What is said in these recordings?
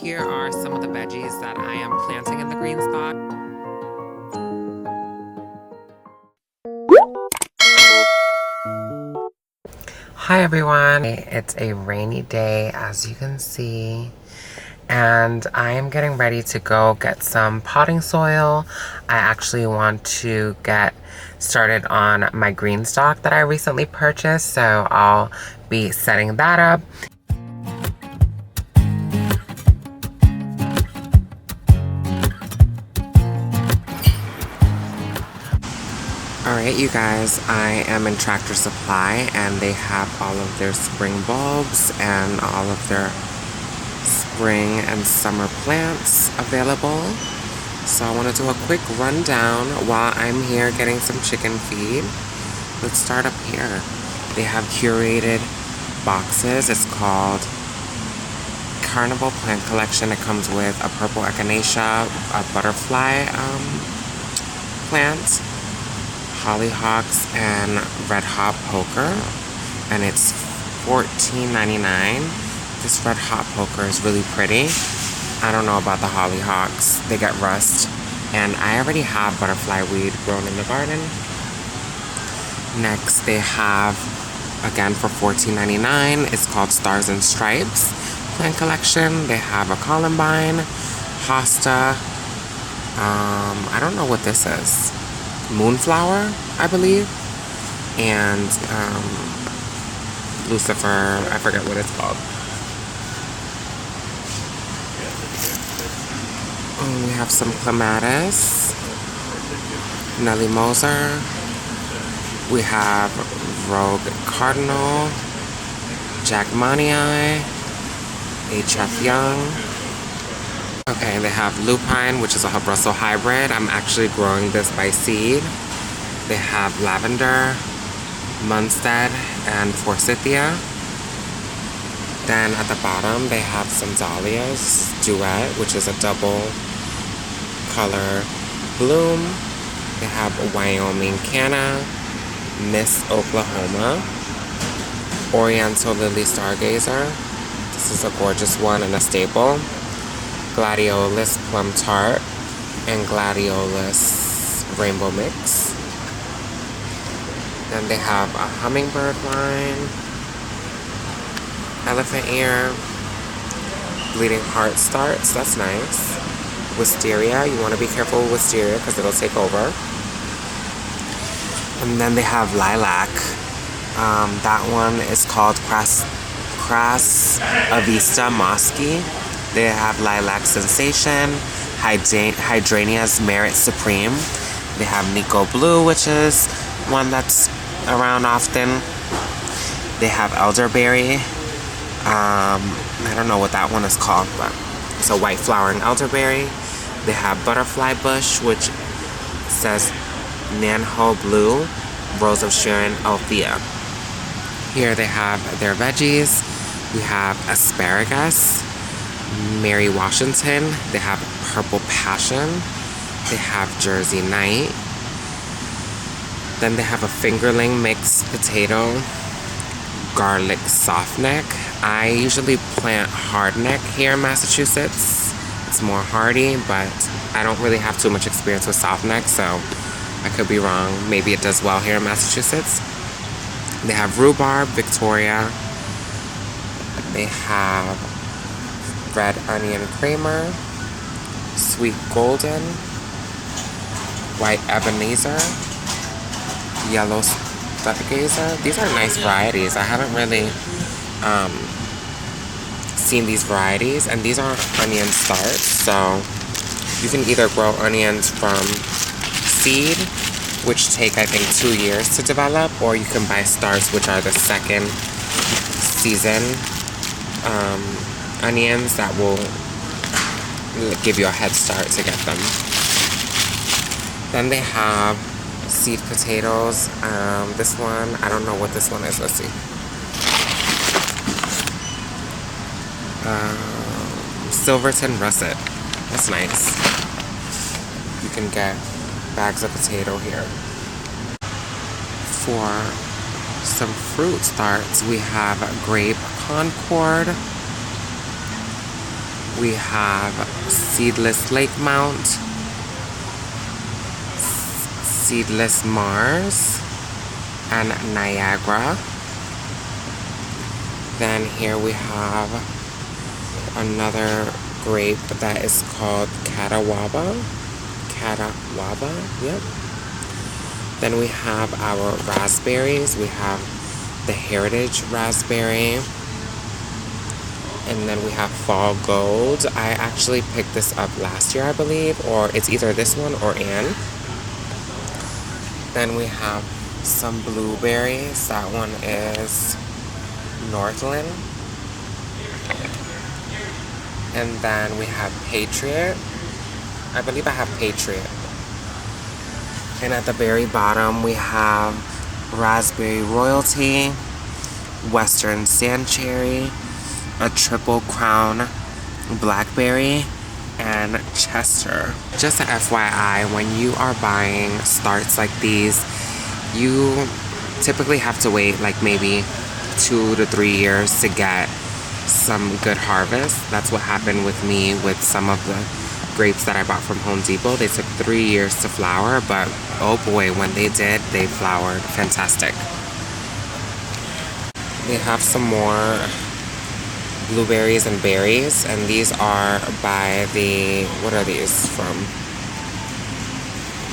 here are some of the veggies that I am planting in the Green Stalk. Hi everyone, it's a rainy day as you can see, and I am getting ready to go get some potting soil. I actually want to get started on my Green Stalk that I recently purchased, so I'll be setting that up. Alright you guys, I am in Tractor Supply and they have all of their spring bulbs and all of their spring and summer plants available. So I want to do a quick rundown while I'm here getting some chicken feed. Let's start up here. They have curated boxes. It's called Carnival Plant Collection. It comes with a purple echinacea, a butterfly plant, hollyhocks, and red hot poker, and it's $14.99. This red hot poker is really pretty. I don't know about the hollyhocks. They get rust, and I already have butterfly weed grown in the garden. Next they have, again for $14.99, it's called Stars and Stripes Plant Collection. They have a columbine, hosta, I don't know what this is, moonflower, I believe, and Lucifer, I forget what it's called. We have some clematis, Nelly Moser. We have Rogue Cardinal, Jackmanii, HF Young. Okay, they have lupine, which is a Brussels hybrid. I'm actually growing this by seed. They have lavender, Munstead, and forsythia. Then at the bottom, they have some dahlias, Duet, which is a double color bloom. They have Wyoming Canna, Miss Oklahoma, Oriental Lily Stargazer. This is a gorgeous one and a staple. Gladiolus Plum Tart and Gladiolus Rainbow Mix. Then they have a hummingbird line, elephant ear, bleeding heart starts, that's nice. Wisteria, you want to be careful with wisteria because it'll take over. And then they have lilac. That one is called Crass Avista Mosky. They have Lilac Sensation, Hydrangeas Merit Supreme. They have Nico Blue, which is one that's around often. They have Elderberry. I don't know what that one is called, but it's a white flowering elderberry. They have Butterfly Bush, which says Nanho Blue, Rose of Sharon, Althea. Here they have their veggies. We have asparagus, Mary Washington. They have Purple Passion. They have Jersey Night. Then they have a fingerling mixed potato, garlic softneck. I usually plant hardneck here in Massachusetts. It's more hardy, but I don't really have too much experience with softneck, so I could be wrong. Maybe it does well here in Massachusetts. They have rhubarb, Victoria. They have red onion creamer, sweet golden, white Ebenezer, yellow stargazer. These are nice varieties. I haven't really seen these varieties, and these are onion starts, so you can either grow onions from seed, which take I think 2 years to develop, or you can buy starts, which are the second season onions that will give you a head start to get them. Then they have seed potatoes. This one, I don't know what this one is. Let's see. Silverton Russet. That's nice. You can get bags of potato here. For some fruit starts, we have grape Concord, We have Seedless Lake Mount, Seedless Mars, and Niagara. Then here we have another grape that is called Catawba. Yep. Then we have our raspberries. We have the Heritage Raspberry. And then we have Fall Gold. I actually picked this up last year, I believe, or it's either this one or Anne. Then we have some blueberries. That one is Northland. And then we have Patriot. I believe I have Patriot. And at the very bottom we have Raspberry Royalty, Western Sand Cherry, a Triple Crown Blackberry, and Chester. Just a FYI, when you are buying starts like these, you typically have to wait like maybe 2 to 3 years to get some good harvest. That's what happened with me with some of the grapes that I bought from Home Depot. They took 3 years to flower, but oh boy, when they did, they flowered fantastic. They have some more blueberries and berries, and these are by the, what are these from?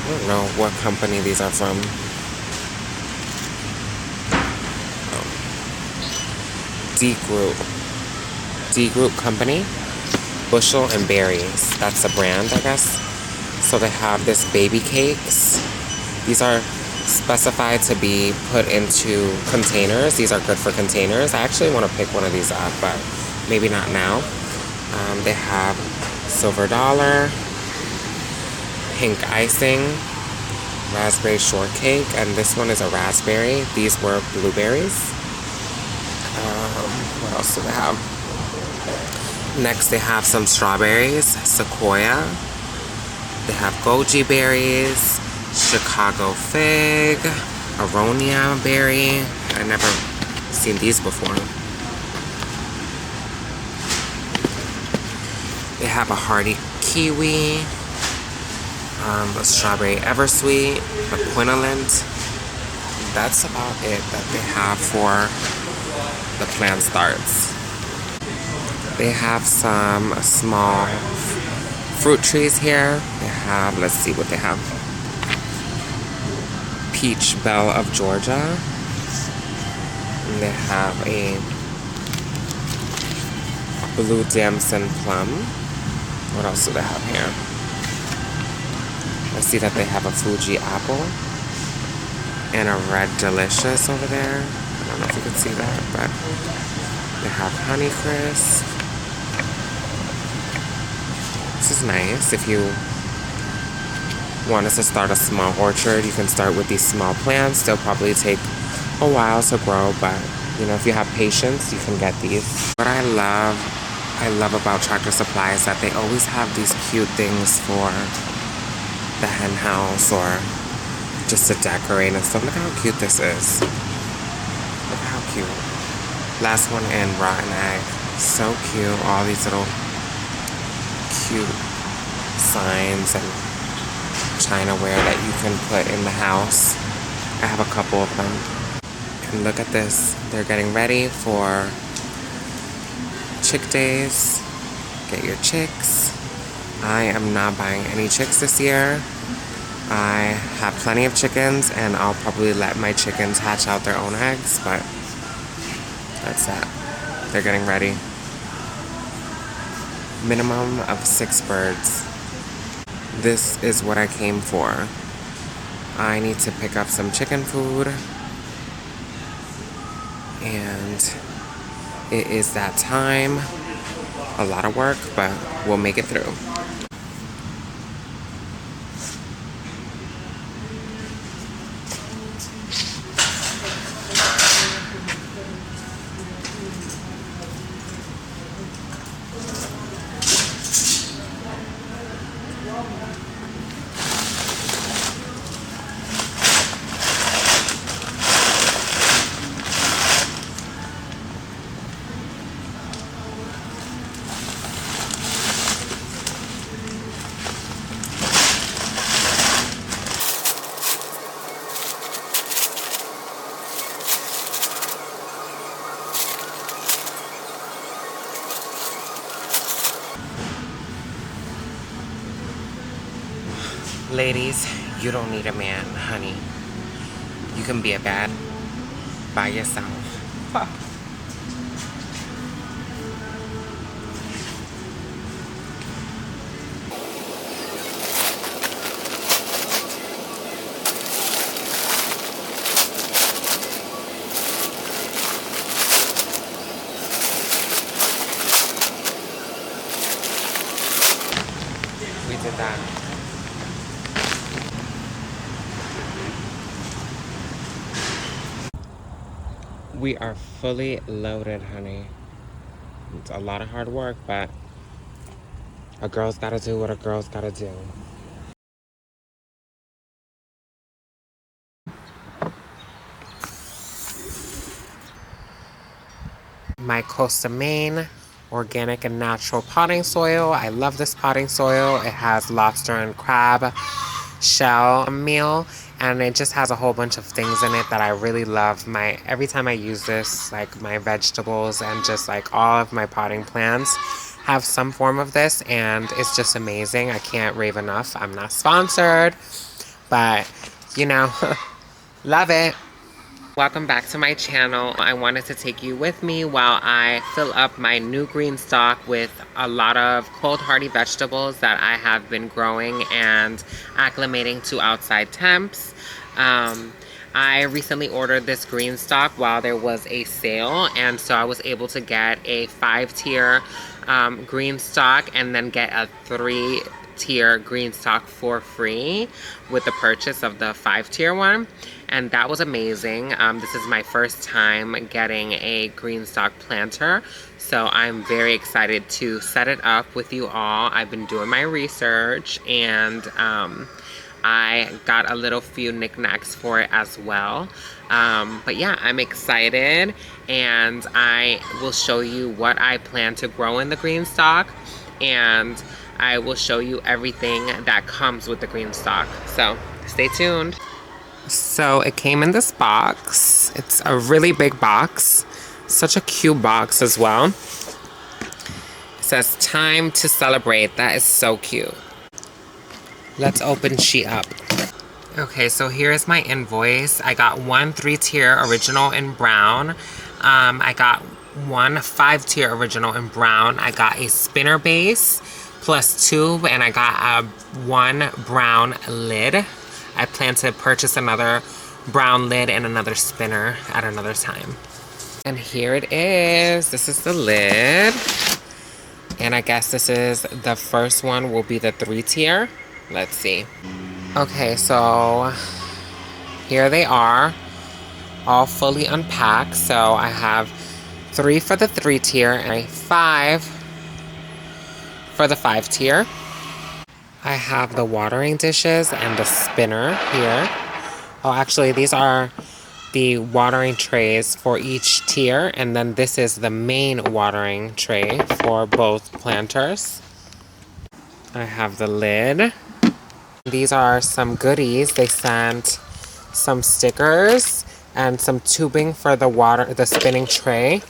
I don't know what company these are from. D Group Company. Bushel and Berries. That's a brand, I guess. So they have this baby cakes. These are specified to be put into containers. These are good for containers. I actually want to pick one of these up, but maybe not now. They have Silver Dollar, Pink Icing, Raspberry Shortcake, and this one is a raspberry. These were blueberries. What else do they have? Next, they have some strawberries, Sequoia. They have goji berries, Chicago fig, Aronia berry. I never seen these before. They have a hardy kiwi, a strawberry eversweet, a quinolent. That's about it that they have for the plant starts. They have some small fruit trees here. They have, let's see what they have. Peach Belle of Georgia. And they have a Blue Damson Plum. What else do they have here? I see that they have a Fuji Apple. And a Red Delicious over there. I don't know if you can see that, but they have Honeycrisp. This is nice. If you want us to start a small orchard, you can start with these small plants. They'll probably take a while to grow, but you know, if you have patience, you can get these. What I love about Tractor Supply is that they always have these cute things for the hen house or just to decorate and stuff. Look how cute this is. Look how cute. Last one in rotten egg. So cute. All these little cute signs and chinaware that you can put in the house. I have a couple of them. And look at this. They're getting ready for chick days. Get your chicks. I am not buying any chicks this year. I have plenty of chickens and I'll probably let my chickens hatch out their own eggs, but that's that. They're getting ready. Minimum of 6 birds. This is what I came for. I need to pick up some chicken food. And it is that time. A lot of work, but we'll make it through. Ladies, you don't need a man, honey. You can be a bad by yourself. We did that. We are fully loaded, honey. It's a lot of hard work, but a girl's gotta do what a girl's gotta do. My Costa Maine organic and natural potting soil. I love this potting soil. It has lobster and crab shell meal, and it just has a whole bunch of things in it that I really love. Every time I use this, like my vegetables and just like all of my potting plants have some form of this, and it's just amazing. I can't rave enough. I'm not sponsored, but you know, love it. Welcome back to my channel. I wanted to take you with me while I fill up my new green stock with a lot of cold hardy vegetables that I have been growing and acclimating to outside temps. I recently ordered this green stock while there was a sale, and so I was able to get a 5-tier green stock and then get a 3-tier green stock for free with the purchase of the 5-tier one, and that was amazing. This is my first time getting a green stock planter, so I'm very excited to set it up with you all. I've been doing my research, and I got a little few knickknacks for it as well. But yeah, I'm excited, and I will show you what I plan to grow in the green stock, and I will show you everything that comes with the green stock. So stay tuned. So it came in this box. It's a really big box. Such a cute box as well. It says time to celebrate. That is so cute. Let's open she up. Okay, so here's my invoice. I got one 3-tier original in brown. I got one 5-tier original in brown. I got a spinner base plus tube, and I got one brown lid. I plan to purchase another brown lid and another spinner at another time. And here it is. This is the lid. And I guess this is the first one will be the 3-tier. Let's see. Okay, so here they are, all fully unpacked. So I have 3 for the 3-tier and 5 for the 5-tier. I have the watering dishes and the spinner here. Oh, actually, these are the watering trays for each tier, and then this is the main watering tray for both planters. I have the lid. These are some goodies. They sent some stickers and some tubing for the spinning tray.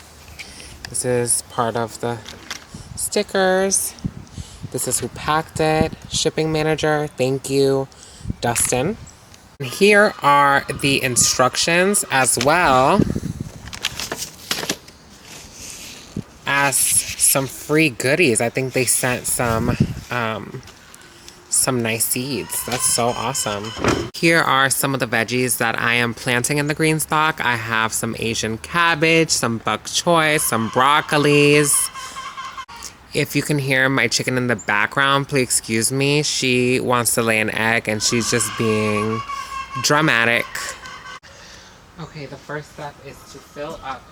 This is part of the stickers. This is who packed it. Shipping manager, thank you, Dustin. Here are the instructions as well as some free goodies. I think they sent some nice seeds. That's so awesome. Here are some of the veggies that I am planting in the green stock. I have some Asian cabbage, some bok choy, some broccolis. If you can hear my chicken in the background, please excuse me. She wants to lay an egg and she's just being dramatic. Okay, the first step is to fill up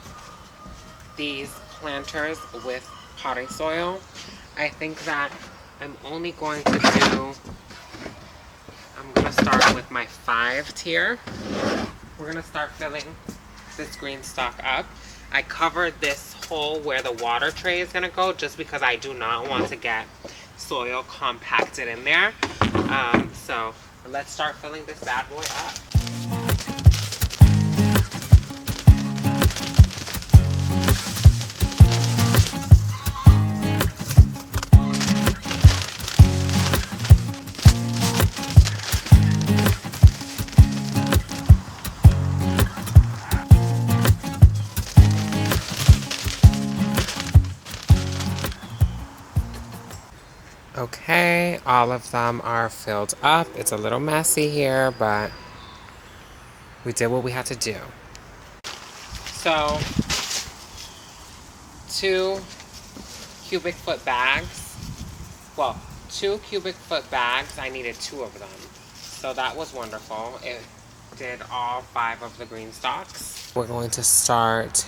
these planters with potting soil. I think that I'm only going to start with my 5-tier. We're gonna start filling this green stock up. I covered this hole where the water tray is gonna go just because I do not want to get soil compacted in there. So let's start filling this bad boy up. Okay, all of them are filled up. It's a little messy here, but we did what we had to do. So, 2 cubic foot bags. Well, 2 cubic foot bags. I needed 2 of them. So that was wonderful. It did all 5 of the green stalks. We're going to start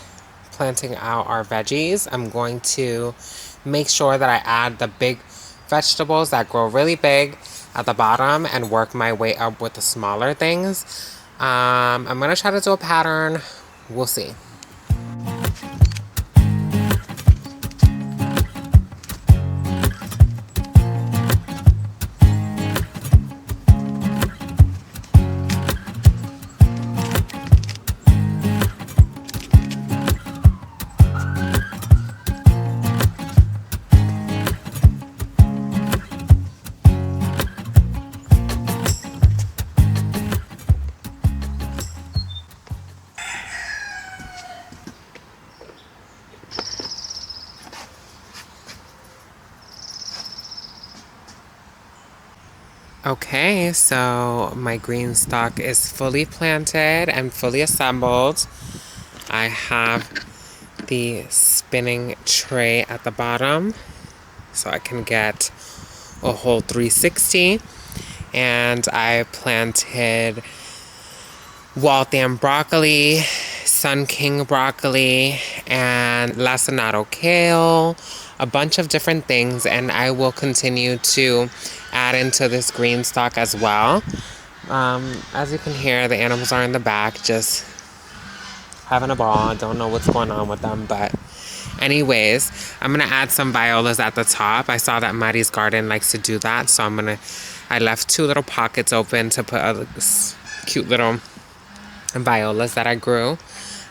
planting out our veggies. I'm going to make sure that I add the big vegetables that grow really big at the bottom and work my way up with the smaller things. I'm going to try to do a pattern. We'll see. Okay, so my green stalk is fully planted and fully assembled. I have the spinning tray at the bottom so I can get a whole 360. And I planted Waltham broccoli, Sun King broccoli, and lacinato kale, a bunch of different things, and I will continue to add into this green stalk as well. As you can hear, the animals are in the back just having a ball. I don't know what's going on with them, but anyways, I'm gonna add some violas at the top. I saw that Mari's garden likes to do that, so I left 2 little pockets open to put a cute little violas that I grew.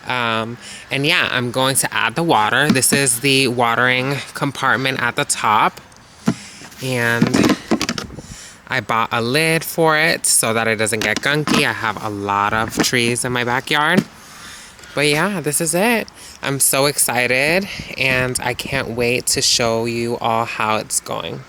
And yeah, I'm going to add the water. This is the watering compartment at the top. And I bought a lid for it so that it doesn't get gunky. I have a lot of trees in my backyard. But yeah, this is it. I'm so excited and I can't wait to show you all how it's going.